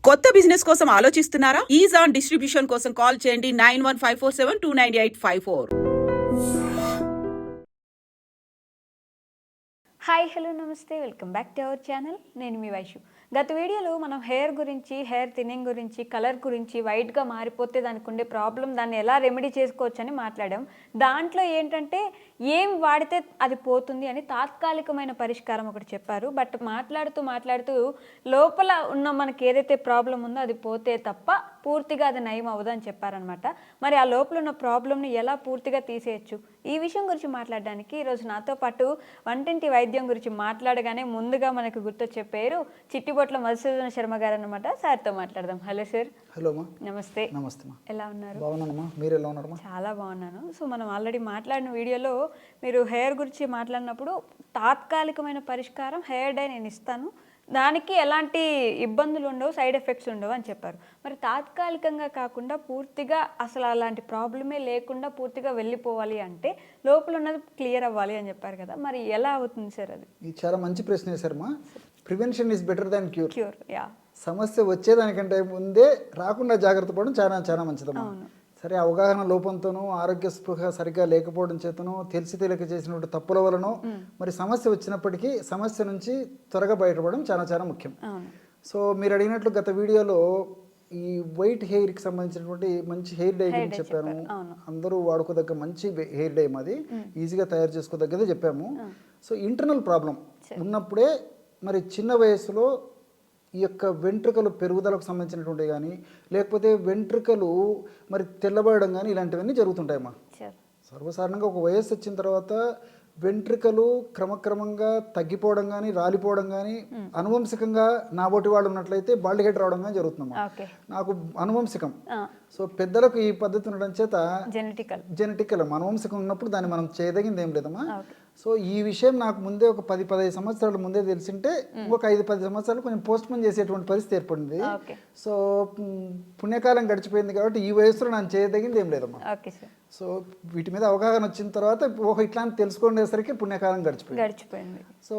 కొత్త బిజినెస్ కోసం ఆలోచిస్తున్నారా? ఈజ్ ఆన్ డిస్ట్రిబ్యూషన్ కోసం కాల్ చేయండి 9154729854. హాయ్ హలో నమస్తే, welcome back to our channel. నేను మీ వైషు. గత వీడియోలో మనం హెయిర్ గురించి, హెయిర్ థిన్నింగ్ గురించి, కలర్ గురించి, వైట్గా మారిపోతే దానికి ఉండే ప్రాబ్లం, దాన్ని ఎలా రెమెడీ చేసుకోవచ్చు అని మాట్లాడాం. దాంట్లో ఏంటంటే ఏం వాడితే అది పోతుంది అని తాత్కాలికమైన పరిష్కారం ఒకటి చెప్పారు. బట్ మాట్లాడుతూ లోపల ఉన్న మనకి ఏదైతే ప్రాబ్లం ఉందో అది పోతే తప్ప పూర్తిగా అది నయం అవ్వదని చెప్పారనమాట. మరి ఆ లోపల ఉన్న ప్రాబ్లమ్ని ఎలా పూర్తిగా తీసేయచ్చు, ఈ విషయం గురించి మాట్లాడడానికి ఈరోజు నాతో పాటు వంటింటి వైద్యం గురించి మాట్లాడగానే ముందుగా మనకు గుర్తొచ్చే పేరు చిట్టిబొట్ల మధుసూదన శర్మ గారు అనమాట. సార్తో మాట్లాడదాం. Hello sir. హలో మా. నమస్తే. నమస్తే మా. ఎలా ఉన్నారు? బాగున్నానమ్మా, మీరు ఎలా ఉన్నారు? చాలా బాగున్నాను. సో మనం ఆల్రెడీ మాట్లాడిన వీడియోలో మీరు హెయిర్ గురించి మాట్లాడినప్పుడు తాత్కాలికమైన పరిష్కారం హెయిర్ డై నేను ఇస్తాను, దానికి ఎలాంటి ఇబ్బందులు ఉండవు, సైడ్ ఎఫెక్ట్స్ ఉండవు అని చెప్పారు. మరి తాత్కాలికంగా కాకుండా పూర్తిగా అసలు అలాంటి ప్రాబ్లమే లేకుండా పూర్తిగా వెళ్ళిపోవాలి అంటే లోపల ఉన్నది క్లియర్ అవ్వాలి అని చెప్పారు కదా, మరి ఎలా అవుతుంది సార్ అది? ఇది చాలా మంచి ప్రశ్న వేశారమ్మా. Prevention is better than cure. Yeah. సమస్య వచ్చేదానికంటే ముందే రాకుండా జాగ్రత్త పడడం చాలా చాలా మంచిదమ్మా. సరే, అవగాహన లోపంతోనూ, ఆరోగ్య స్పృహ సరిగ్గా లేకపోవడం చేతనో, తెలియక చేసినటువంటి తప్పుల వలనో మరి సమస్య వచ్చినప్పటికీ సమస్య నుంచి త్వరగా బయటపడడం చాలా చాలా ముఖ్యం. సో మీరు అడిగినట్లు గత వీడియోలో ఈ వైట్ హెయిర్కి సంబంధించినటువంటి మంచి హెయిర్ డై గురించి చెప్పాను. అందరూ వాడుకోదగ్గ మంచి హెయిర్ డై మాది, ఈజీగా తయారు చేసుకోదగ్గదే చెప్పాము. సో ఇంటర్నల్ ప్రాబ్లం ఉన్నప్పుడే మరి చిన్న వయసులో ఈ యొక్క వెంట్రుకలు పెరుగుదలకు సంబంధించినటువంటి కానీ, లేకపోతే వెంట్రుకలు మరి తెల్లబడడం కానీ ఇలాంటివన్నీ జరుగుతుంటాయమ్మా. సర్వసాధారణంగా ఒక వయస్సు వచ్చిన తర్వాత వెంట్రుకలు క్రమక్రమంగా తగ్గిపోవడం కానీ, రాలిపోవడం కానీ, అనువంశికంగా నాబోటి వాళ్ళు ఉన్నట్లయితే బాల్డ్ హెడ్ రావడం కానీ జరుగుతుందమ్మా. నాకు అనువంశికం. సో పెద్దలకు ఈ పద్ధతి ఉండడం చేత జెనెటికల్ అనువంశికం ఉన్నప్పుడు దాన్ని మనం చేయదగింది ఏం లేదమ్మా. సో ఈ విషయం నాకు ముందే ఒక 10-15 సంవత్సరాల ముందే తెలిసింటే ఇంకొక 5-10 సంవత్సరాలు కొంచెం పోస్ట్ పోన్ చేసేటువంటి పరిస్థితి ఏర్పడింది. సో పుణ్యకాలం గడిచిపోయింది కాబట్టి ఈ వయసులో నేను చేయదగింది ఏం లేదమ్మా. సో వీటి మీద అవగాహన వచ్చిన తర్వాత ఇట్లాంటి తెలుసుకునేసరికి పుణ్యకాలం గడిచిపోయింది. సో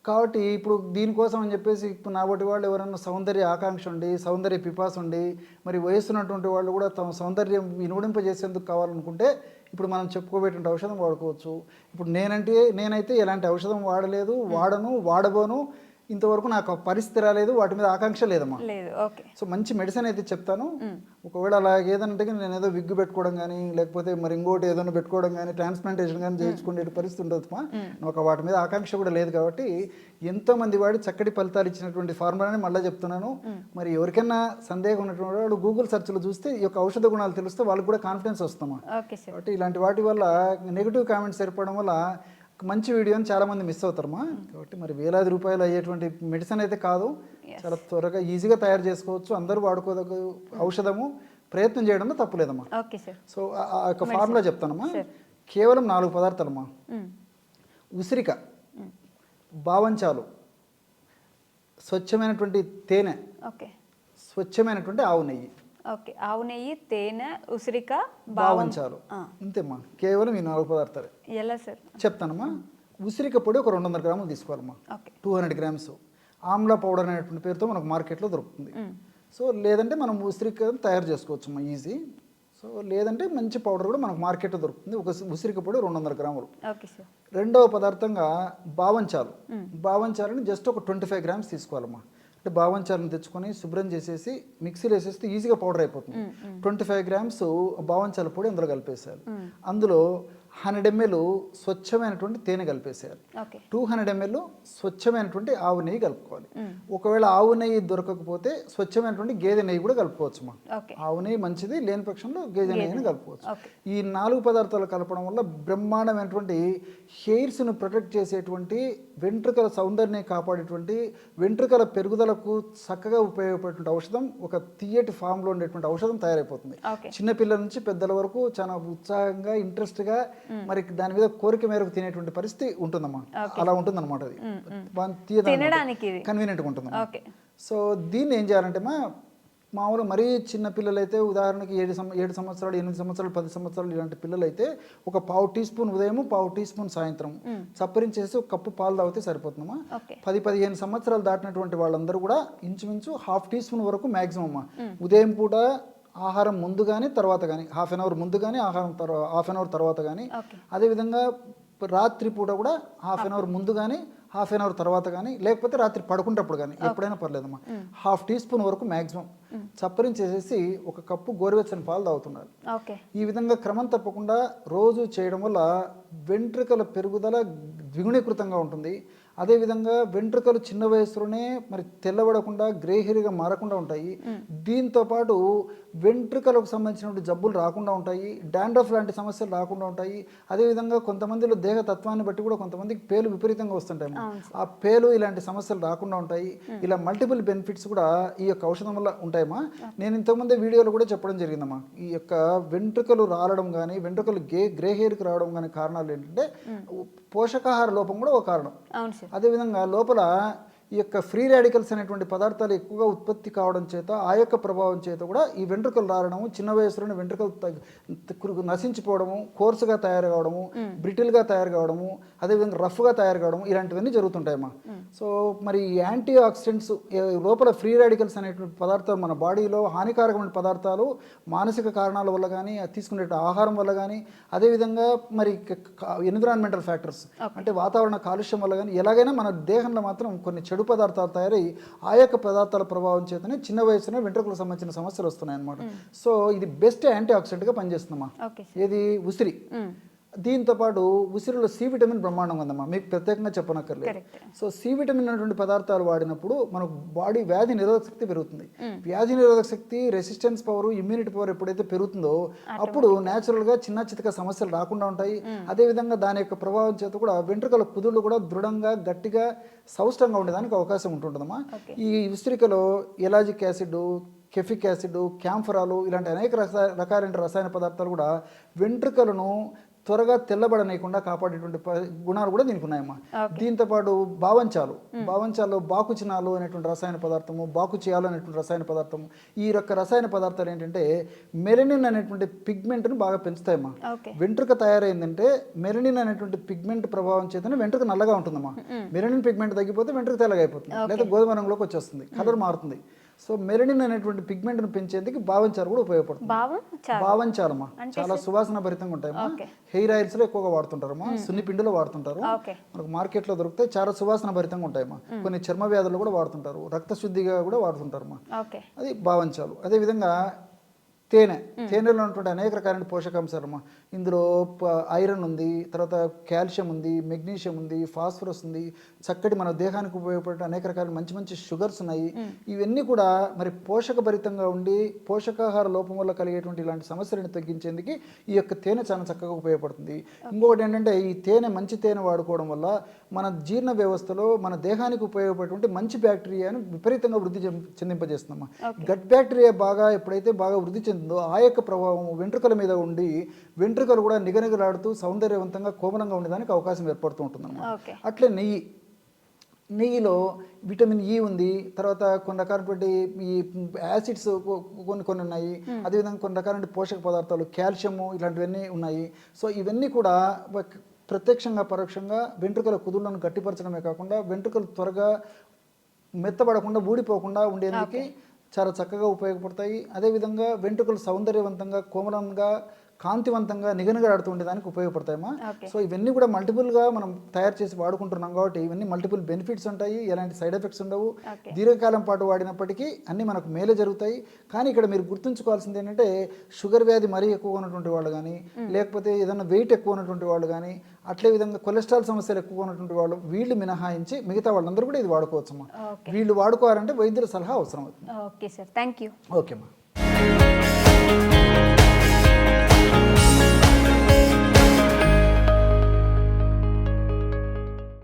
కాబట్టి ఇప్పుడు దీనికోసం అని చెప్పేసి ఇప్పుడు నాబోటి వాళ్ళు ఎవరన్నా సౌందర్య ఆకాంక్ష ఉండి, సౌందర్య పిపాస ఉండి, మరి వయసున్నటువంటి వాళ్ళు కూడా తమ సౌందర్యం వినుడింపజేసేందుకు కావాలనుకుంటే ఇప్పుడు మనం చెప్పుకోబెట్టిన ఔషధం వాడుకోవచ్చు. ఇప్పుడు నేనైతే ఎలాంటి ఔషధం వాడలేదు, వాడబోను. ఇంతవరకు నాకు పరిస్థితి రాలేదు, వాటి మీద ఆకాంక్ష లేదమ్మా. సో మంచి మెడిసిన్ అయితే చెప్తాను. ఒకవేళ అలా ఏదంటే నేను ఏదో విగ్గు పెట్టుకోవడం కానీ, లేకపోతే మరి ఇంకోటి ఏదైనా పెట్టుకోవడం కానీ, ట్రాన్స్ప్లాంటేషన్ కానీ చేయించుకునే పరిస్థితి ఉండదుమా. నాకు వాటి మీద ఆకాంక్ష కూడా లేదు కాబట్టి ఎంతో మంది వాడి చక్కటి ఫలితాలు ఇచ్చినటువంటి ఫార్ములాని మళ్ళీ చెప్తున్నాను. మరి ఎవరికైనా సందేహం ఉన్నటువంటి వాడు గూగుల్ సెర్చ్లో చూస్తే ఈ యొక్క ఔషధ గుణాలు తెలిస్తే వాళ్ళకి కూడా కాన్ఫిడెన్స్ వస్తామా. కాబట్టి ఇలాంటి వాటి వల్ల నెగిటివ్ కామెంట్స్ ఏర్పడడం వల్ల మంచి వీడియోని చాలామంది మిస్ అవుతారమ్మా. కాబట్టి మరి వేలాది రూపాయలు అయ్యేటువంటి మెడిసిన్ అయితే కాదు, చాలా త్వరగా ఈజీగా తయారు చేసుకోవచ్చు. అందరూ వాడుకోదగ్గ ఔషధము, ప్రయత్నం చేయడంలో తప్పులేదమ్మా. సో ఆ యొక్క ఫార్ములా చెప్తానమ్మా. కేవలం 4 పదార్థాలమ్మా. ఉసిరిక, బావంచాలు, స్వచ్ఛమైనటువంటి తేనె, స్వచ్ఛమైనటువంటి ఆవు నెయ్యి. ఆవు నెయ్యి, తేనె, ఉసిరిక, బావంచాలు, ఇంతేమ్మా. కేవలం ఈ 4 పదార్థాలు. ఎలా సార్ చెప్తానమ్మా. ఉసిరిక పొడి ఒక 200 గ్రాములు తీసుకోవాలమ్మా. 200 గ్రామ్స్. ఆమ్లా పౌడర్ అనేటువంటి పేరుతో మనకు మార్కెట్లో దొరుకుతుంది. సో లేదంటే మనం ఉసిరిక తయారు చేసుకోవచ్చు అమ్మా, ఈజీ. సో లేదంటే మంచి పౌడర్ కూడా మనకు మార్కెట్లో దొరుకుతుంది. ఒక ఉసిరిక పొడి 200 గ్రాములు. రెండవ పదార్థంగా బావంచాలని జస్ట్ ఒక 25 గ్రామ్స్ తీసుకోవాలమ్మా. అంటే బావంచాలను తెచ్చుకొని శుభ్రం చేసేసి మిక్సీలో వేసేస్తే ఈజీగా పౌడర్ అయిపోతుంది. 25 గ్రామ్స్ బావంచాల పొడి అందులో కలిపేసేయాలి. అందులో 100 ml స్వచ్ఛమైనటువంటి తేనె కలిపేసేయాలి. 200 ml స్వచ్ఛమైనటువంటి ఆవు నెయ్యి కలుపుకోవాలి. ఒకవేళ ఆవు నెయ్యి దొరకకపోతే స్వచ్ఛమైనటువంటి గేదె నెయ్యి కూడా కలుపుకోవచ్చు. ఆవు నెయ్యి మంచిది, లేని పక్షంలో గేదె నెయ్యిని కలుపుకోవచ్చు. ఈ 4 పదార్థాలు కలపడం వల్ల బ్రహ్మాండమైనటువంటి హెయిర్స్ను ప్రొటెక్ట్ చేసేటువంటి, వెంట్రుకల సౌందర్యాన్ని కాపాడేటువంటి, వెంట్రుకల పెరుగుదలకు చక్కగా ఉపయోగపడేటువంటి ఔషధం, ఒక తీయటి ఫామ్లో ఉండేటువంటి ఔషధం తయారైపోతుంది. చిన్నపిల్లల నుంచి పెద్దల వరకు చాలా ఉత్సాహంగా, ఇంట్రెస్ట్గా, మరి దాని మీద కోరిక మేరకు తినేటువంటి పరిస్థితి ఉంటుందమ్మా. అలా ఉంటుందన్నమాట. అది కన్వీనియంట్గా ఉంటుంది. సో దీన్ని ఏం చేయాలంటే మా మామూలుగా మరీ చిన్న పిల్లలైతే ఉదాహరణకి 7 సంవత్సరాలు 8 సంవత్సరాలు 10 సంవత్సరాలు ఇలాంటి పిల్లలైతే ఒక పావు టీ స్పూన్ ఉదయం పావు టీ స్పూన్ సాయంత్రం చప్పరించేసి ఒక కప్పు పాలు తాగితే సరిపోతుందమ్మా. 10-15 సంవత్సరాలు దాటినటువంటి వాళ్ళందరూ కూడా ఇంచుమించు హాఫ్ టీ స్పూన్ వరకు మ్యాక్సిమం అమ్మా. ఉదయం పూట ఆహారం ముందు కానీ తర్వాత కానీ హాఫ్ అన్ అవర్ ముందు కానీ ఆహారం హాఫ్ అన్ అవర్ తర్వాత కానీ, అదేవిధంగా రాత్రి పూట కూడా హాఫ్ అన్ అవర్ ముందు కానీ హాఫ్ అన్ అవర్ తర్వాత కానీ, లేకపోతే రాత్రి పడుకుంటప్పుడు కానీ ఎప్పుడైనా పర్లేదమ్మా. హాఫ్ టీ స్పూన్ వరకు మ్యాక్సిమం చప్పరించేసేసి ఒక కప్పు గోరువెచ్చని పాలు తాగుతున్నారు. ఈ విధంగా క్రమం తప్పకుండా రోజు చేయడం వల్ల వెంట్రుకల పెరుగుదల ద్విగుణీకృతంగా ఉంటుంది. అదేవిధంగా వెంట్రుకలు చిన్న వయసులోనే మరి తెల్లబడకుండా గ్రే హెయిర్గా మారకుండా ఉంటాయి. దీంతో పాటు వెంట్రుకలకు సంబంధించినటువంటి జబ్బులు రాకుండా ఉంటాయి, డాండ్రఫ్ లాంటి సమస్యలు రాకుండా ఉంటాయి. అదేవిధంగా కొంతమందిలో దేహ తత్వాన్ని బట్టి కూడా కొంతమందికి పేలు విపరీతంగా వస్తుంటాయి. ఆ పేలు ఇలాంటి సమస్యలు రాకుండా ఉంటాయి. ఇలా మల్టిపుల్ బెనిఫిట్స్ కూడా ఈ యొక్క ఔషధం వల్ల ఉంటాయమ్మా. నేను ఇంతకుముందే వీడియోలో కూడా చెప్పడం జరిగిందమ్మా. ఈ యొక్క వెంట్రుకలు రాలడం కానీ వెంట్రుకలు గ్రే హెయిర్కి రావడం కానీ కారణాలు ఏంటంటే పోషకాహార లోపం కూడా ఒక కారణం. అదేవిధంగా లోపల ఈ యొక్క ఫ్రీ రాడికల్స్ అనేటువంటి పదార్థాలు ఎక్కువగా ఉత్పత్తి కావడం చేత ఆ యొక్క ప్రభావం చేత కూడా ఈ వెంట్రుకలు రావడము, చిన్న వయసులోనే వెంట్రుకలు నశించిపోవడము, కోర్సుగా తయారు కావడము, బ్రిటిల్గా తయారు కావడము, అదేవిధంగా రఫ్గా తయారు కావడము ఇలాంటివన్నీ జరుగుతుంటాయమ్మా. సో మరి యాంటీ ఆక్సిడెంట్స్ లోపల ఫ్రీ రాడికల్స్ అనేటువంటి పదార్థాలు మన బాడీలో హానికారకమైన పదార్థాలు మానసిక కారణాల వల్ల కానీ తీసుకునే ఆహారం వల్ల కానీ, అదేవిధంగా మరి ఎన్విరాన్మెంటల్ ఫ్యాక్టర్స్ అంటే వాతావరణ కాలుష్యం వల్ల కానీ ఎలాగైనా మన దేహంలో మాత్రం కొన్ని చెడు పదార్థాలు తయారై ఆ యొక్క పదార్థాల ప్రభావం చేతనే చిన్న వయసులో వెంట్రుకలకు సంబంధించిన సమస్యలు వస్తున్నాయి అన్నమాట. సో ఇది బెస్ట్ యాంటీ ఆక్సిడెంట్గా పనిచేస్తుందమ్మా. ఏది ఉసిరి. దీంతో పాటు ఉసిరిలో సి విటమిన్ బ్రహ్మాండంగా ఉందమ్మా, మీకు ప్రత్యేకంగా చెప్పనక్కర్లేదు. సో సి విటమిన్ అనేటువంటి పదార్థాలు వాడినప్పుడు మనకు బాడీ వ్యాధి నిరోధక శక్తి పెరుగుతుంది. వ్యాధి నిరోధక శక్తి, రెసిస్టెన్స్ పవర్, ఇమ్యూనిటీ పవర్ ఎప్పుడైతే పెరుగుతుందో అప్పుడు న్యాచురల్గా చిన్న చితక సమస్యలు రాకుండా ఉంటాయి. అదేవిధంగా దాని యొక్క ప్రభావం చేత కూడా వెంట్రుకల కుదుళ్ళు కూడా దృఢంగా గట్టిగా సౌష్టంగా ఉండడానికి అవకాశం ఉంటుందమ్మా. ఈ ఉసిరికలో ఎలాజిక్ యాసిడ్, కెఫిక్ యాసిడ్, క్యాంఫరాలు ఇలాంటి అనేక రకాలైన రసాయన పదార్థాలు కూడా వెంట్రుకలను త్వరగా తెల్లబడనేయకుండా కాపాడేటువంటి గుణాలు కూడా దీనికి ఉన్నాయమ్మా. దీంతో పాటు భావంచాలు బాకుచినాలు అనేటువంటి రసాయన పదార్థము, బాకుచియాలు అనేటువంటి రసాయన పదార్థము, ఈ యొక్క రసాయన పదార్థాలు ఏంటంటే మెలనిన్ అనేటువంటి పిగ్మెంట్ను బాగా పెంచుతాయమ్మా. వెంట్రుక తయారైందంటే మెలనిన్ అనేటువంటి పిగ్మెంట్ ప్రభావం చేతనే వెంట్రుక నల్లగా ఉంటుందమ్మా. మెలనిన్ పిగ్మెంట్ తగ్గిపోతే వెంట్రుక తెల్లగా అయిపోతుంది, లేదా గోధుమ రంగులోకి వచ్చేస్తుంది, కలర్ మారుతుంది. సో మెలనిన్ అనేటువంటి పిగ్మెంట్ను పెంచేందుకు భావంచాలు కూడా ఉపయోగపడుతుంది. భావంచాలమ్మా చాలా సువాసన భరితంగా ఉంటాయమ్మా. హెయిర్ ఆయిల్స్లో ఎక్కువగా వాడుతుంటారమ్మా, సున్నిపిండిలో వాడుతుంటారు, మనకు మార్కెట్లో దొరుకుతాయి. చాలా సువాసన భరితంగా ఉంటాయమ్మా. కొన్ని చర్మ వ్యాధులు కూడా వాడుతుంటారు, రక్త శుద్ధిగా కూడా వాడుతుంటారమ్మా. అది భావంచాలు. అదేవిధంగా తేనెలో ఉన్నటువంటి అనేక రకాలైన పోషకాంశాలమ్మా. ఇందులో ఐరన్ ఉంది, తర్వాత కాల్షియం ఉంది, మెగ్నీషియం ఉంది, ఫాస్ఫరస్ ఉంది, చక్కటి మన దేహానికి ఉపయోగపడే అనేక రకాల మంచి మంచి షుగర్స్ ఉన్నాయి. ఇవన్నీ కూడా మరి పోషకభరితంగా ఉండి పోషకాహార లోపం వల్ల కలిగేటువంటి ఇలాంటి సమస్యలను తగ్గించేందుకు ఈ యొక్క తేనె చాలా చక్కగా ఉపయోగపడుతుంది. ఇంకొకటి ఏంటంటే ఈ మంచి తేనె వాడుకోవడం వల్ల మన జీర్ణ వ్యవస్థలో మన దేహానికి ఉపయోగపడేటువంటి మంచి బ్యాక్టీరియాను విపరీతంగా వృద్ధి చెందింపజేస్తుందమ్మా. గట్ బ్యాక్టీరియా ఎప్పుడైతే బాగా వృద్ధి చెందుతుందో ఆ యొక్క ప్రభావం వెంట్రుకల మీద ఉండి వెంట్రుకలు కూడా నిగనిగలాడుతూ సౌందర్యవంతంగా కోమలంగా ఉండడానికి అవకాశం ఏర్పడుతూ ఉంటుందన్నమాట. అట్లే నెయ్యిలో విటమిన్ ఈ ఉంది, తర్వాత కొన్ని రకాలైనటువంటి ఈ యాసిడ్స్ కొన్ని ఉన్నాయి, అదేవిధంగా కొన్ని రకాలైన పోషక పదార్థాలు, కాల్షియము ఇలాంటివన్నీ ఉన్నాయి. సో ఇవన్నీ కూడా ప్రత్యక్షంగా పరోక్షంగా వెంట్రుకల కుదుళ్లను గట్టిపరచడమే కాకుండా వెంట్రుకలు త్వరగా మెత్తబడకుండా ఊడిపోకుండా ఉండేందుకు చాలా చక్కగా ఉపయోగపడతాయి. అదేవిధంగా వెంట్రుకలు సౌందర్యవంతంగా కోమలంగా కాంతివంతంగా నిగనిగలాడుతూ ఉండేదానికి ఉపయోగపడతాయమ్మా. సో ఇవన్నీ కూడా మల్టిపుల్గా మనం తయారు చేసి వాడుకుంటున్నాం కాబట్టి ఇవన్నీ మల్టిపుల్ బెనిఫిట్స్ ఉంటాయి, ఎలాంటి సైడ్ ఎఫెక్ట్స్ ఉండవు. దీర్ఘకాలం పాటు వాడినప్పటికీ అన్నీ మనకు మేలే జరుగుతాయి. కానీ ఇక్కడ మీరు గుర్తుంచుకోవాల్సింది ఏంటంటే షుగర్ వ్యాధి మరీ ఎక్కువ ఉన్నటువంటి వాళ్ళు కానీ, లేకపోతే ఏదైనా వెయిట్ ఎక్కువ ఉన్నటువంటి వాళ్ళు కానీ, అట్లే విధంగా కొలెస్ట్రాల్ సమస్యలు ఎక్కువ ఉన్నటువంటి వాళ్ళు, వీళ్ళు మినహాయించి మిగతా వాళ్ళందరూ కూడా ఇది వాడుకోవచ్చమ్మా. వీళ్ళు వాడుకోవాలంటే వైద్యుల సలహా అవసరం అవుతుంది. Okay sir, thank you. ఓకేమ్మా.